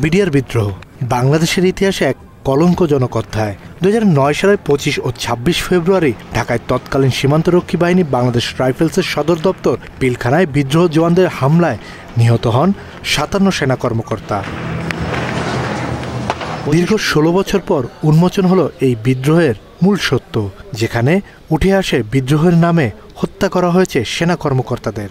BDR বিদ্রোহ বাংলাদেশের ইতিহাসে এক কলঙ্কজনক অধ্যায়। 2009 সালের 25 ও 26 ফেব্রুয়ারি ঢাকায় তৎকালীন সীমান্তরক্ষী বাহিনী বাংলাদেশ রাইফেলসের সদর দপ্তর পিলখানায় বিদ্রোহ জওয়ানদের হামলায় নিহত হন 57 সেনা কর্মকর্তা। দীর্ঘ 16 বছর পর উন্মোচন হলো এই বিদ্রোহের মূল সত্য, যেখানে উঠে আসে বিদ্রোহের নামে হত্যা করা হয়েছে সেনা কর্মকর্তাদের।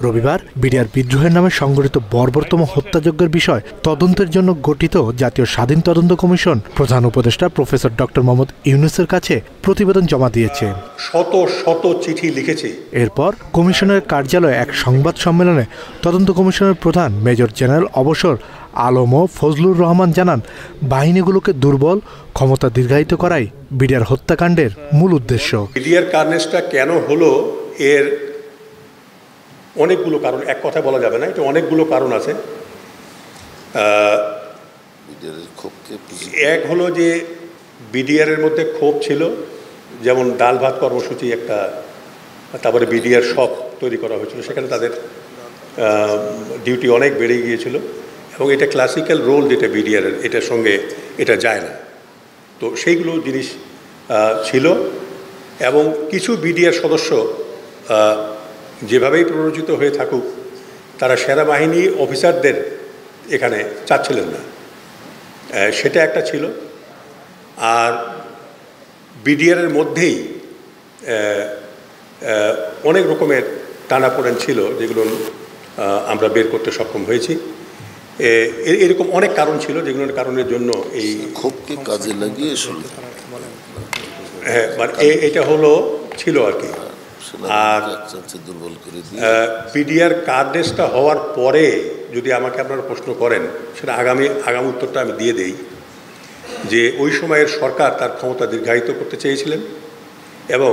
রবিবার বিডিআর বিদ্রোহের নামে সংগঠিত বর্বরতম হত্যাযজ্ঞের বিষয় তদন্তের জন্য গঠিত জাতীয় স্বাধীন তদন্ত কমিশন প্রধান উপদেষ্টা প্রফেসর ডক্টর মোহাম্মদ ইউনূসের কাছে প্রতিবেদন জমা দিয়েছে। শত শত চিঠি লিখেছে। এরপর কমিশনের কার্যালয়ে এক সংবাদ সম্মেলনে তদন্ত কমিশনের প্রধান মেজর জেনারেল অবসর আলম ও ফজলুর রহমান জানান, বাহিনীগুলোকে দুর্বল, ক্ষমতা দীর্ঘায়িত করাই বিডিআর হত্যাকাণ্ডের মূল উদ্দেশ্য। বিডিআর কার্নেজটা কেন হলো এর অনেকগুলো কারণ, এক কথা বলা যাবে না, এটা অনেকগুলো কারণ আছে। এক হলো যে বিডিআরের মধ্যে ক্ষোভ ছিল, যেমন ডাল ভাত কর্মসূচি একটা, তারপরে বিডিআর শপ তৈরি করা হয়েছিল, সেখানে তাদের ডিউটি অনেক বেড়ে গিয়েছিল এবং এটা ক্লাসিক্যাল রোল যেটা বিডিআরের, এটার সঙ্গে এটা যায় না। তো সেইগুলো জিনিস ছিল এবং কিছু বিডিআর সদস্য যেভাবেই প্ররোচিত হয়ে থাকুক, তারা সেনাবাহিনী অফিসারদের এখানে চাচ্ছিলেন না, সেটা একটা ছিল। আর বিডিআরের মধ্যেই অনেক রকমের টানাপোড়েন ছিল, যেগুলো আমরা বের করতে সক্ষম হয়েছি। এরকম অনেক কারণ ছিল, যেগুলোর কারণের জন্য এই ক্ষোভকে কাজে লাগিয়ে হ্যাঁ, মানে এটা হলো ছিল আর কি। আর বিডিআর কার্নেজটা হওয়ার পরে যদি আমাকে আপনারা প্রশ্ন করেন, সেটা আগামী উত্তরটা আমি দিয়ে দেই যে ওই সময়ের সরকার তার ক্ষমতা দীর্ঘায়িত করতে চেয়েছিলেন এবং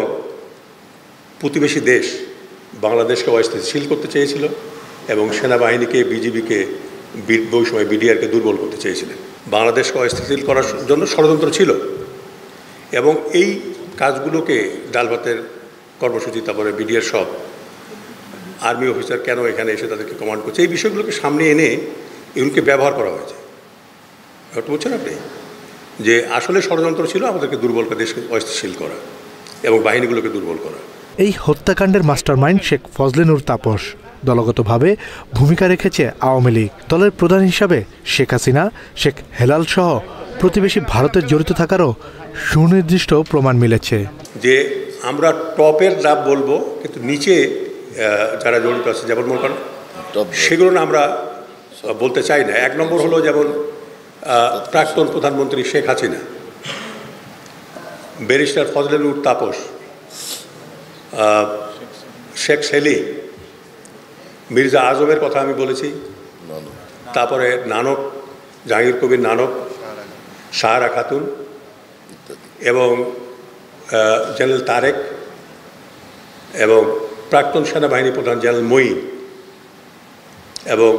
প্রতিবেশী দেশ বাংলাদেশকে অস্থিতিশীল করতে চেয়েছিল এবং সেনাবাহিনীকে, বিজিবিকে, ওই সময় বিডিআরকে দুর্বল করতে চেয়েছিলেন। বাংলাদেশকে অস্থিতিশীল করার জন্য ষড়যন্ত্র ছিল এবং এই কাজগুলোকে ডাল ভাতের কর্মসূচি, তারপরে বিডিআর সব আর্মি অফিসার কেন এখানে এসে তাদেরকে কমান্ড করছে, এই বিষয়গুলোকে সামনে এনে এগুলোকে ব্যবহার করা হয়েছে। বলছেন আপনি যে আসলে ষড়যন্ত্র ছিল আমাদেরকে দুর্বল করে, দেশকে অস্থিতিশীল করা এবং বাহিনীগুলোকে দুর্বল করা। এই হত্যাকাণ্ডের মাস্টারমাইন্ড শেখ ফজলে নূর তাপস। দলগতভাবে ভূমিকা রেখেছে আওয়ামী লীগ। দলের প্রধান হিসাবে শেখ হাসিনা, শেখ হেলাল সহ প্রতিবেশী ভারতের জড়িত থাকারও সুনির্দিষ্ট প্রমাণ মিলেছে। যে আমরা টপের লাভ বলবো, কিন্তু নিচে যারা জড়িত আছে, যেমন মনে করেন সেগুলো না আমরা বলতে চাই না। এক নম্বর হলো যেমন প্রাক্তন প্রধানমন্ত্রী শেখ হাসিনা, ব্যারিস্টার ফজলে নূর তাপস, শেখ সেলিম, মির্জা আজমের কথা আমি বলেছি, তারপরে নানক, জাহাঙ্গীর কবির নানক, সাহারা খাতুন এবং জেনারেল তারেক এবং প্রাক্তন সেনাবাহিনী প্রধান জেনারেল মঈন এবং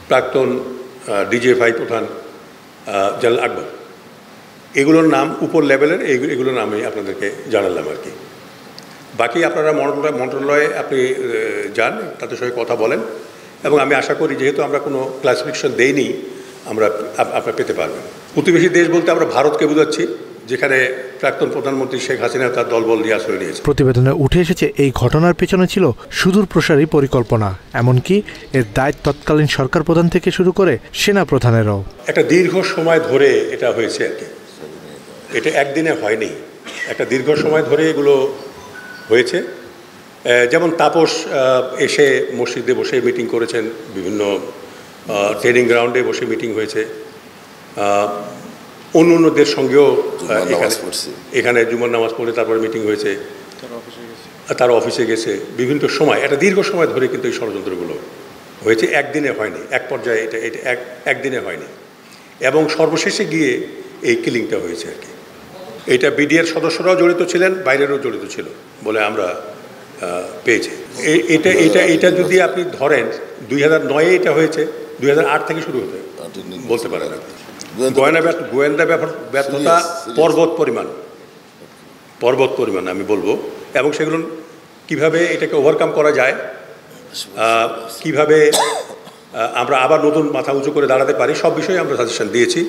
প্রাক্তন ডিজিএফআই প্রধান জেনারেল আকবর। এগুলোর নাম উপর লেভেলের, এগুলোর নাম আমি আপনাদেরকে জানালাম আর কি। বাকি আপনারা মন্ত্রণালয়ে আপনি যান, তাদের সঙ্গে কথা বলেন এবং আমি আশা করি যেহেতু আমরা কোনো ক্লাসিফিকেশন দেইনি, আপনারা পেতে পারবেন। প্রতিবেশী দেশ বলতে আমরা ভারতকে বোঝাচ্ছি, যেখানে প্রাক্তন প্রধানমন্ত্রী শেখ হাসিনা তার দলবল নিয়ে আশ্রয় নিয়েছে। প্রতিবেদনে উঠে এসেছে এই ঘটনার পেছনে ছিল সুদূর প্রসারী পরিকল্পনা, এমনকি এর দায় তৎকালীন সরকার প্রধান থেকে শুরু করে সেনা প্রধানেরও। একটা দীর্ঘ সময় ধরে এটা হয়েছে আর কি, এটা একদিনে হয়নি, একটা দীর্ঘ সময় ধরে এগুলো হয়েছে। যেমন তাপস এসে মসজিদে বসে মিটিং করেছেন, বিভিন্ন ট্রেনিং গ্রাউন্ডে বসে মিটিং হয়েছে, অন্যদের সঙ্গেও এখানে জুমার নামাজ পড়ে তারপরে মিটিং হয়েছে, তার অফিসে গেছে, বিভিন্ন সময়, একটা দীর্ঘ সময় ধরে কিন্তু এই ষড়যন্ত্রগুলো হয়েছে, একদিনে হয়নি, এক পর্যায়ে এটা একদিনে হয়নি এবং সর্বশেষে গিয়ে এই কিলিংটা হয়েছে আর কি। এটা বিডিআর সদস্যরাও জড়িত ছিলেন, বাইরেরও জড়িত ছিল বলে আমরা পেয়েছি। এটা যদি আপনি ধরেন 2009-এ এটা হয়েছে, 2008 থেকে শুরু হতে বলতে পারেন আপনি। গোয়েন্দা ব্যর্থতা পর্বত পরিমাণ আমি বলবো, এবং সেগুলো কিভাবে এটাকে ওভারকাম করা যায়, কিভাবে আমরা আবার নতুন মাথা উঁচু করে দাঁড়াতে পারি, সব বিষয়ে আমরা সাজেশন দিয়েছি।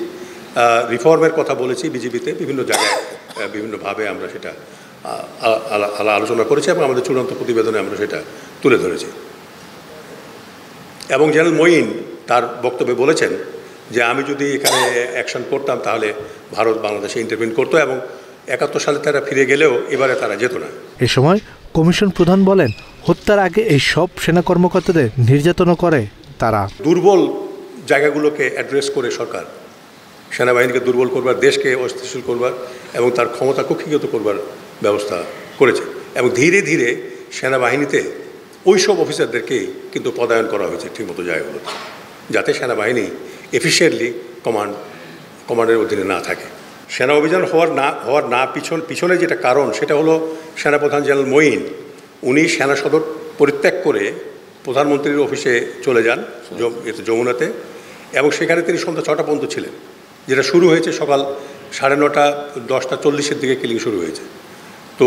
রিফর্মের কথা বলেছি বিজেপিতে, বিভিন্ন জায়গায় বিভিন্নভাবে আমরা সেটা আলোচনা করেছি এবং আমাদের চূড়ান্ত প্রতিবেদনে আমরা সেটা তুলে ধরেছি। এবং জেনারেল মঈন তার বক্তব্যে বলেছেন যে আমি যদি এখানে অ্যাকশন করতাম তাহলে ভারত বাংলাদেশে ইন্টারভিন করতো এবং 71 সালে তারা ফিরে গেলেও এবারে তারা যেত না। এ সময় কমিশন প্রধান বলেন, হত্যার আগে এই সব সেনা কর্মকর্তাদের নির্যাতন করে তারা। দুর্বল জায়গাগুলোকে অ্যাড্রেস করে সরকার সেনাবাহিনীকে দুর্বল করবার, দেশকে অস্থিতিশীল করবার এবং তার ক্ষমতা কক্ষিগত করবার ব্যবস্থা করেছে। এবং ধীরে ধীরে সেনাবাহিনীতে ওই সব অফিসারদেরকেই কিন্তু পদায়ন করা হয়েছে ঠিকমতো জায়গাগুলোতে, যাতে সেনাবাহিনী এফিশিয়েন্টলি কমান্ডের অধীনে না থাকে। সেনা অভিযান হওয়ার পিছনে যেটা কারণ, সেটা হলো সেনাপ্রধান জেনারেল মঈন উনি সেনা সদর পরিত্যাগ করে প্রধানমন্ত্রীর অফিসে চলে যান যমুনাতে, এবং সেখানে তিনি সন্ধ্যা 6টা পর্যন্ত ছিলেন, যেটা শুরু হয়েছে সকাল 9:30 10:40 দিকে কিলিং শুরু হয়েছে। তো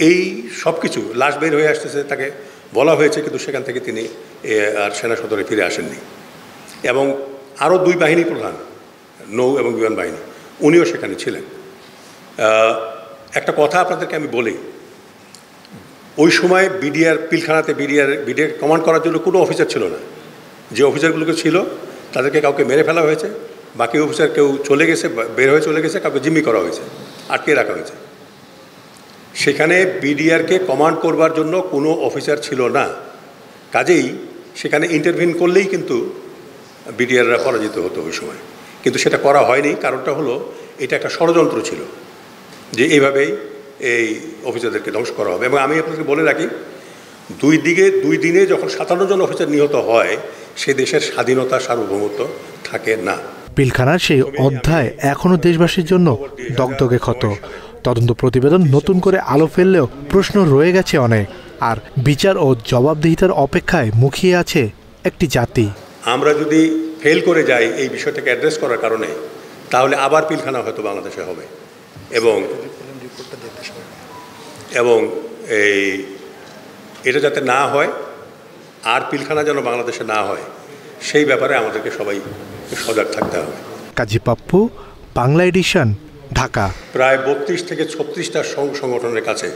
এই সব কিছু লাশ বের হয়ে আসতেছে, তাকে বলা হয়েছে, কিন্তু সেখান থেকে তিনি আর সেনা সদরে ফিরে আসেননি। এবং আরও 2 বাহিনী প্রধান, নৌ এবং বিমান বাহিনী, উনিও সেখানে ছিলেন। একটা কথা আপনাদেরকে আমি বলি, ওই সময় বিডিআর পিলখানাতে বিডিআর কমান্ড করার জন্য কোনো অফিসার ছিল না। যে অফিসারগুলোকে ছিল তাদেরকে কাউকে মেরে ফেলা হয়েছে, বাকি অফিসার কেউ চলে গেছে, বের হয়ে চলে গেছে, কাউকে জিম্মি করা হয়েছে, আটকে রাখা হয়েছে। সেখানে বিডিআরকে কমান্ড করবার জন্য কোনো অফিসার ছিল না, কাজেই সেখানে ইন্টারভিন করলেই কিন্তু বিডিআররা পরাজিত হতো ওই সময়। কিন্তু সেটা করা হয়নি, কারণটা হলো এটা একটা ষড়যন্ত্র ছিল যে এইভাবেই এই অফিসারদেরকে ধ্বংস করা হবে। এবং আমি আপনাকে বলে রাখি, 2 দিনে যখন 57 জন অফিসার নিহত হয়, সে দেশের স্বাধীনতা সার্বভৌমত্ব থাকে না। পিলখানার সেই অধ্যায় এখনও দেশবাসীর জন্য দগদগে ক্ষত। তদন্ত প্রতিবেদন নতুন করে আলো ফেললেও প্রশ্ন রয়ে গেছে অনেক, আর বিচার ও জবাবদিহিতার অপেক্ষায় মুখিয়ে আছে একটি জাতি। আমরা যদি ফেল করে যাই এই বিষয়টাকে অ্যাড্রেস করার কারণে, তাহলে আবার পিলখানা হয়তো বাংলাদেশে হবে, এবং এটা যাতে না হয়, আর পিলখানা যেন বাংলাদেশে না হয়, সেই ব্যাপারে আমাদেরকে সবাই সজাগ থাকতে হবে। কাজী পাপ্পু, বাংলা এডিশন, ঢাকা। প্রায় 32 থেকে 36টা সংগঠনের কাছে